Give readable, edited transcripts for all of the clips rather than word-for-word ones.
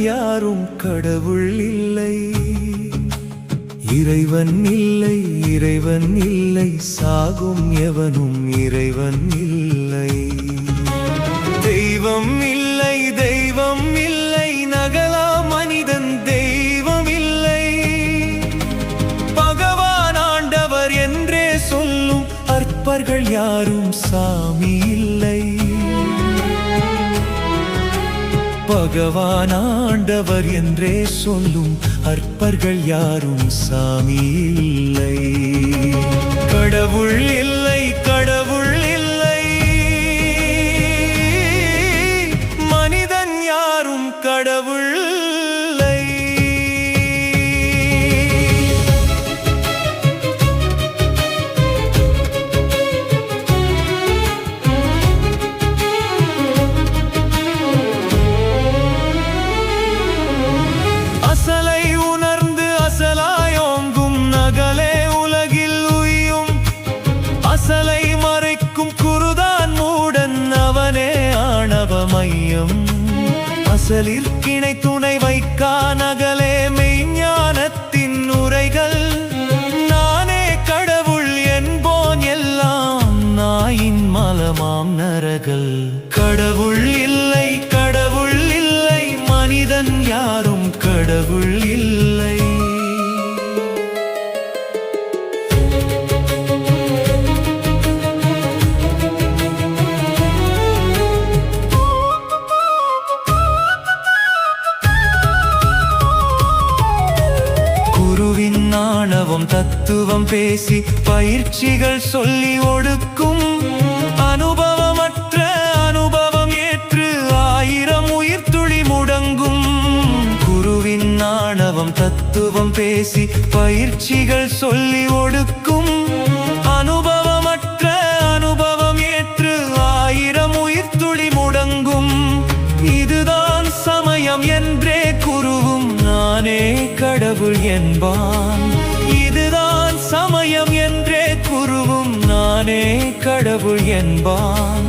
யாரும் கடவுள் இல்லை. இறைவன் இல்லை, இறைவன் இல்லை, சாகும் எவனும் இறைவன் இல்லை. தெய்வம் இல்லை, தெய்வம் இல்லை, நகலா மனிதன் தெய்வம் இல்லை. பகவான் ஆண்டவர் என்றே சொல்லும் அற்பர்கள் யாரும் சாமி இல்லை. பகவான் ஆண்டவர் என்றே சொல்லும் அற்பர்கள் யாரும் சாமி இல்லை. கடவுள் இல்லை, கடவுள் இல்லை, மனிதன் யாரும் கடவுள் இல்லை. அசலை உணர்ந்து அசலாயோங்கும் நகலே உலகில் உய்யும். அசலை மறைக்கும் குருதான் மூடன், அவனே ஆணவ மையம். அசலிற்கிணை துணை வைக்கா நகலே மெய்ஞானத்தின் உரைகள். நானே கடவுள் என்போன் எல்லாம் நாயின் மலமாம் நரகள். கடவுள் இல்லை, கடவுள் இல்லை, மனிதன் யாரும் கடவுள் இல்லை. குருவின் ஆணவம் தத்துவம் பேசி பயிற்சிகள் சொல்லி ஒடுக்கும். அனுபவமற்ற அனுபவம் ஏற்று ஆயிரம் உயிர் துளி முடங்கும். குருவின் ஆணவம் தத்துவம் பேசி பயிற்சிகள் சொல்லி ஒடுக்கும். அனுபவமற்ற அனுபவம் ஏற்று ஆயிரம் உயிர் துளி முடங்கும். இதுதான் சமயம் என்றே குருவும் நானே கடவுள் என்பான். இதுதான் சமயம் என்றே குருவும் நானே கடவுள் என்பான்.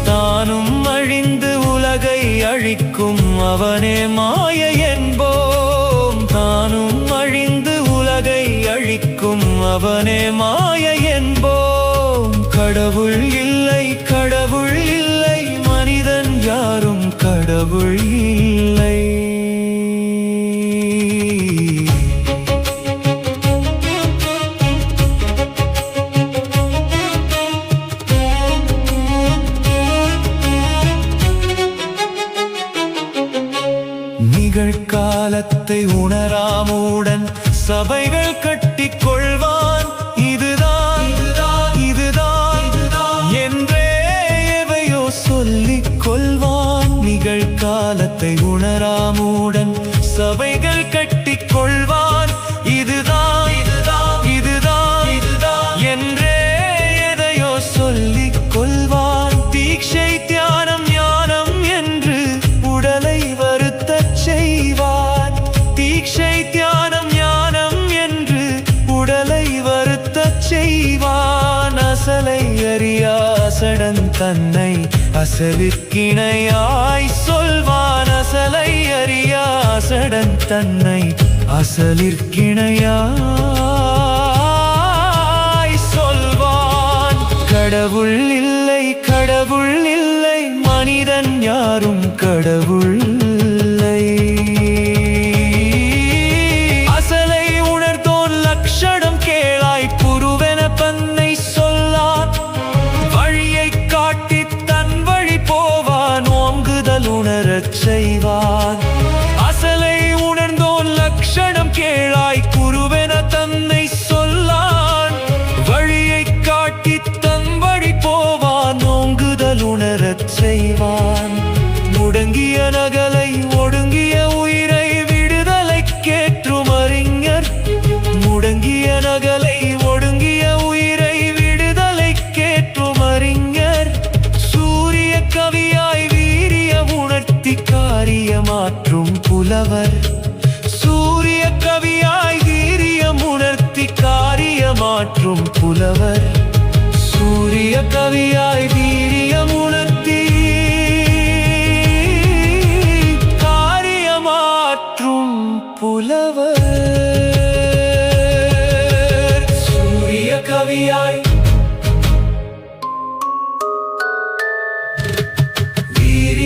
தானும் அழிந்து உலகை அழிக்கும் அவனே மாய என்போம். தானும் அழிந்து உலகை அழிக்கும் அவனே மாய என்போம். கடவுள் இல்லை, கடவுள் இல்லை, மனிதன் யாரும் கடவுள் இல்லை. நிகழ்காலத்தை உணராமுடன் சபைகள் கட்டிக் கொள்வான். இதுதான் இதுதான் என்றே எவையோ சொல்லிக் கொள்வான். நிகழ்காலத்தை உணராமுடன் சபைகள் கட்டிக் கொள்வான். இதுதான் இதுதான் என்றே எதையோ சொல்லிக் கொள்வான். தீட்சை தியானம் ஞானம் என்று உடலை வருத்தச் செய்வான். தீட்சை தியானம் ஞானம் என்று உடலை வருத்தச் செய்வான். அசலை அறியா அசடன் தன்னை அசலிற்கிணையாய் சொல்வான். அசலை அறியா அசடன் தன்னை அசலிற்கிணையாய் சொல்வான். கடவுள் இல்லை, கடவுள் இல்லை, மனிதன் யாரும் கடவுள் இல்லை. அசலை உணர்ந்தோன் லட்சணம் கேளாய் குருவென பன்னை சொல்லான். வழியை காட்டி தன் வழி போவான், ஓங்குதல் உணரச் செய்வான். அசலை உணர்ந்தோன் லட்சணம் கேளாய் குருவென தன்னை சொல்லான். வழியை காட்டி தன் வழி போவான், ஓங்குதல் உணரச் செய்வான். முடங்கிய நகலை ஒடுங்கிய உயிரை விடுதலைக்கேற்றும் அறிஞர். முடங்கிய நகலை ஒடுங்கிய உயிரை விடுதலைக்கேற்றும் அறிஞர். சூரிய கவியாய் வீரிய உணர்த்தி காரியமாற்றும் புலவர். சூரிய கவியாய் வீரியம் உணர்த்தி காரியமாற்றும் புலவர். சூரிய கவியாய் வீரியம் உணர்த்தி காரியமாற்றும்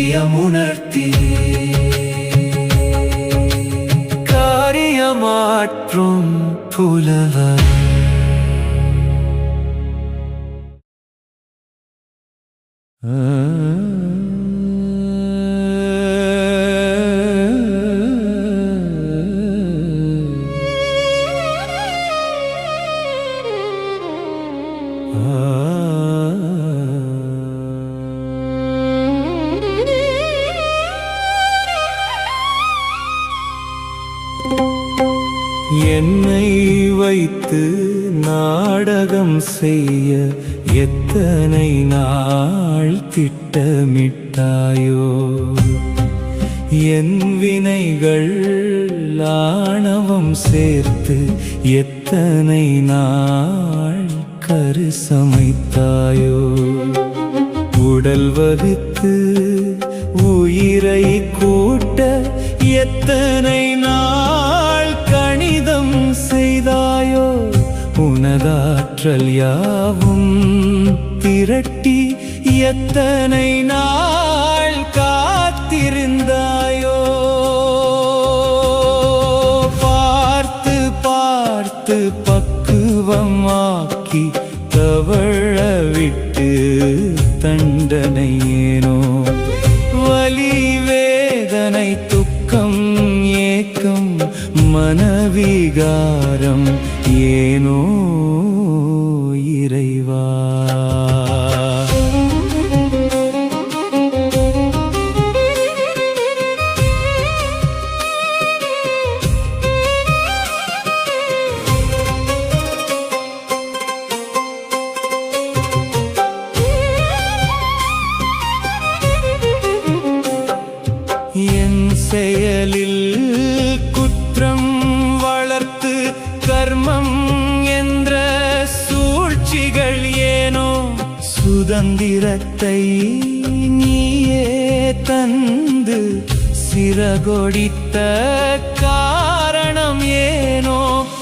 காரியமுணர்த்தி காரியமாற்றும் புலவர். என்னை வைத்து நாடகம் செய்ய எத்தனை நாள் திட்டமிட்டாயோ, என் வினைகள் ஆணவம் சேர்த்து எத்தனை நாள் கருசமைத்தாயோ, உடல் வகுத்து உயிரை கூட்ட எத்தனை நாள் கணிதம் செய்தாயோ, உனதாற்றல் யாவும் திரட்டி எத்தனை நாள் காத்திருந்தாயோ, பார்த்து பார்த்து பக்குவமாக்கி தவழ விட்டு தண்டனை ஏனோ, வலி வேதனை துக்கம் ஏக்கம் மனவிகாரம் ஏனோ இறைவா. என் செயலில் குற்றம் வளர்த்து கர்மம் என்ற சூழ்ச்சிகள் ஏனோ, சுதந்திரத்தை நீயே தந்து சிறகொடித்த காரணம் ஏனோ,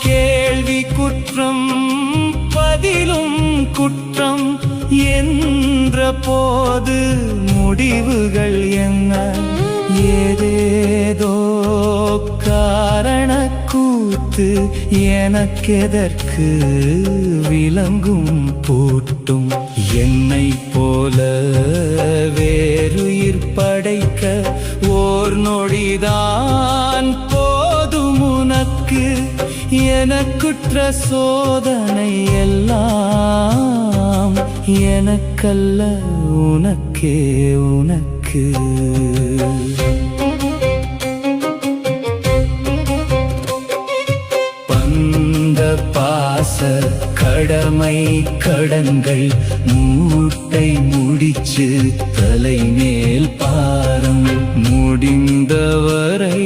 கேள்வி குற்றம் பதிலும் குற்றம் என்ற போது முடிவுகள் என்ன, ஏதேதோ காரண கூத்து எனக்கெதற்கு விளங்கும் பூட்டும், என்னை போல வேறுயிர் படைக்க ஓர் நொடிதான் போதும் உனக்கு, எனக்குற்ற சோதனை எல்லாம் எனக்கல்ல உனக்கே உனக்கு. பந்த பாச கடமை கடன்கள் மூட்டை முடிச்சு தலைமேல் பாரம் முடிந்தவரை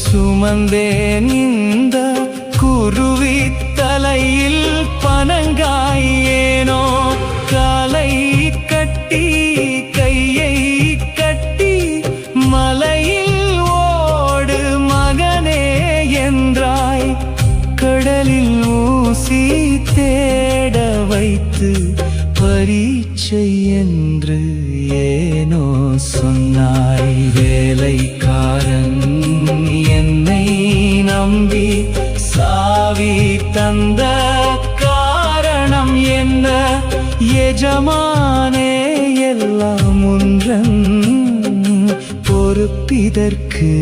சுமந்தேன் இந்த குருவி தலையில் பனங்காய் ஏனோ, காலை கட்டி கையை கட்டி மலையில் ஓடு மகனே என்றாய், கடலில் ஊசி தேட வைத்து பரீட்சை என்று ஏனோ சொன்னாய், வேலைக்காரன் என்னை நம்பி சாவி தந்த காரணம் என்ன, எஜமானே எல்லாம் ஒன்றன் பொறுப்பிதற்கு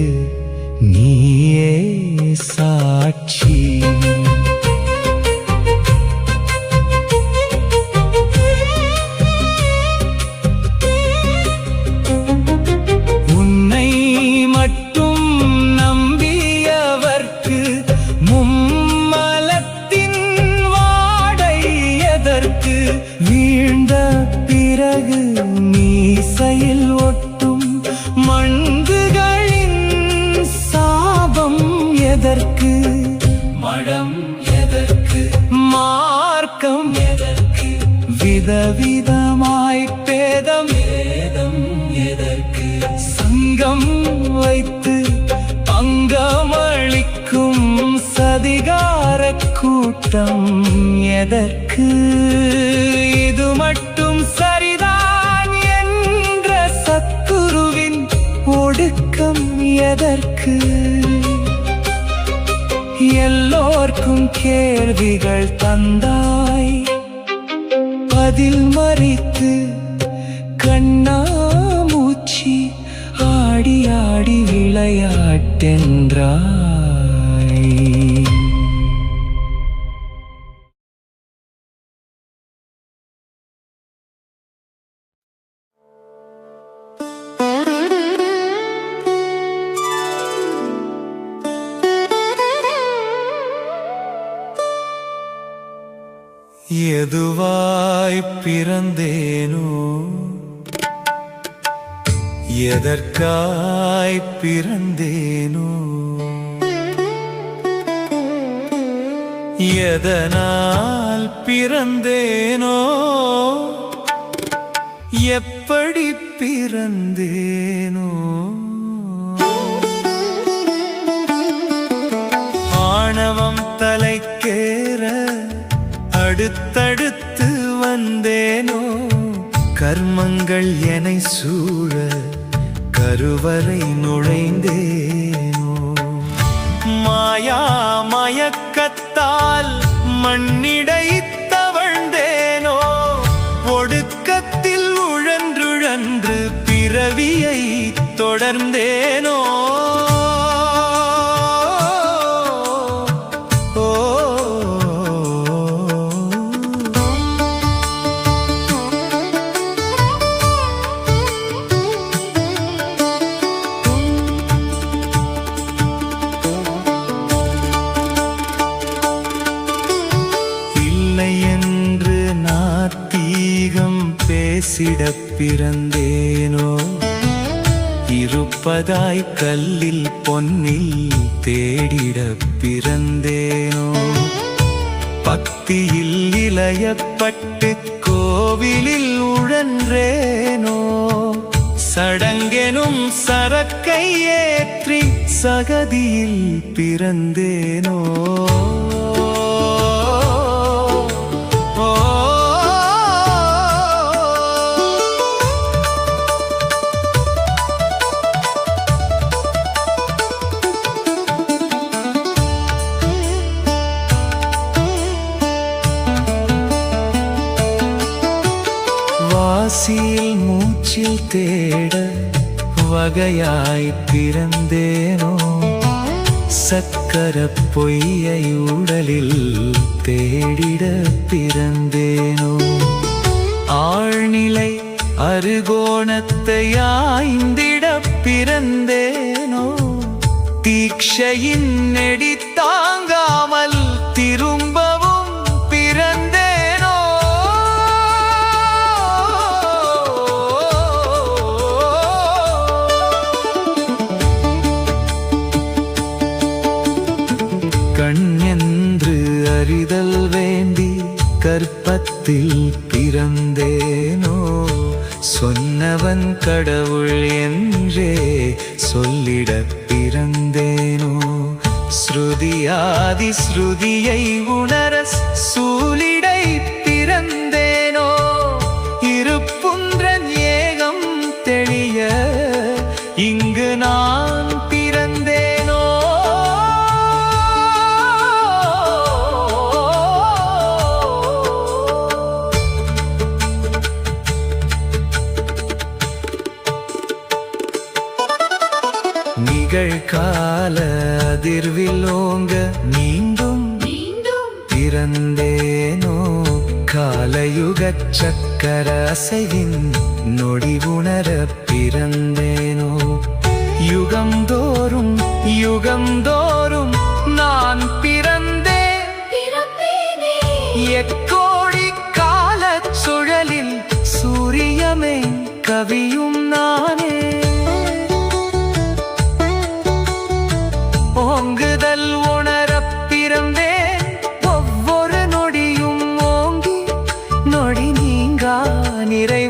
நீயே சாட்சி. உன்னை மட்டும் நம்பியவர்க்கு மும்மலத்தின் வாடை எதற்கு, வீழ்ந்த பிறகு மீசையில் ஒட்டும் மண்குகளின் சாபம் எதற்கு, மடம் எதற்கு மார்க்கம் எதற்கு, விதவிதமாய் பேதம் ஏதம் எதற்கு, சங்கம் வைத்து பங்கமளிக்கும் சதிகார கூட்டம் எதற்கு, இது மட்டும் சரிதான் என்ற சத்துருவின் எதற்கு? எல்லோர்க்கும் கேள்விகள் தந்தாய், பதில் மறித்து கண்ணாமூச்சி ஆடி ஆடி விளையாட்டென்றாய். எதுவாய் பிறந்தேனோ, எதற்காய் பிறந்தேனோ, எதனால் பிறந்தேனோ, எப்படி பிறந்தேனோ, ஆணவம் தலைக்கேற அடுத்தடுத்து வந்தேனோ, கர்மங்கள் என்னை சூழ கருவறை நுழைந்தேனோ, மாயா மயக்கத்தால் மண்ணிடை தவழ்ந்தேனோ, ஒடுக்கத்தில் உழன்றுழன்று பிறவியை தொடர்ந்தேனோ. பேசிடப் பிறந்தேனோ, இருப்பதாய் கல்லில் பொன்னில் தேடிடப் பிறந்தேனோ, பக்தியில் இளையப்பட்டு கோவிலில் உழன்றேனோ, சடங்கெனும் சரக்கை ஏற்றி சகதியில் பிறந்தேனோ. வாசியில் மூச்சில் தேட வகையாய் பிறந்தேனோ, சக்கர பொய்யை உடலில் தேடிட பிறந்தேனோ, ஆழ்நிலை அருகோணத்தை ஆய்ந்திட பிறந்தேனோ, தீட்சையின் நெடி தாங்காமல் திரும்பவும் பிறந்தேனோ. கண்ணென்று அறிதல் வேண்டி கற்பத்தில் பிறந்தேனோ, சொன்னவன் கடவுள் என்றே சொல்லிட பிறந்தேனோ, ஸ்ருதியாதி ஸ்ருதியை உணர சூலிடை பிறந்தேனோ, இருப்புன்றன் ஏகம் தெளிய இங்கு நான் பிறந்தேனோ. நிகழ்கால அதிர்வில் ஓங்க மீண்டும் பிறந்தேனோ, காலயுகச் சக்கர அசைவின் நொடி உணர பிறந்தேனோ, யுகந்தோறும் யுகந்தோறும் நான் பிறந்தேன், எக்கோடி காலச் சுழலில் சூரியமே கவியும் நானே. ஓங்குதல் உணரப் பிறந்தேன், ஒவ்வொரு நொடியும் ஓங்கி நொடி நீங்கா நிறை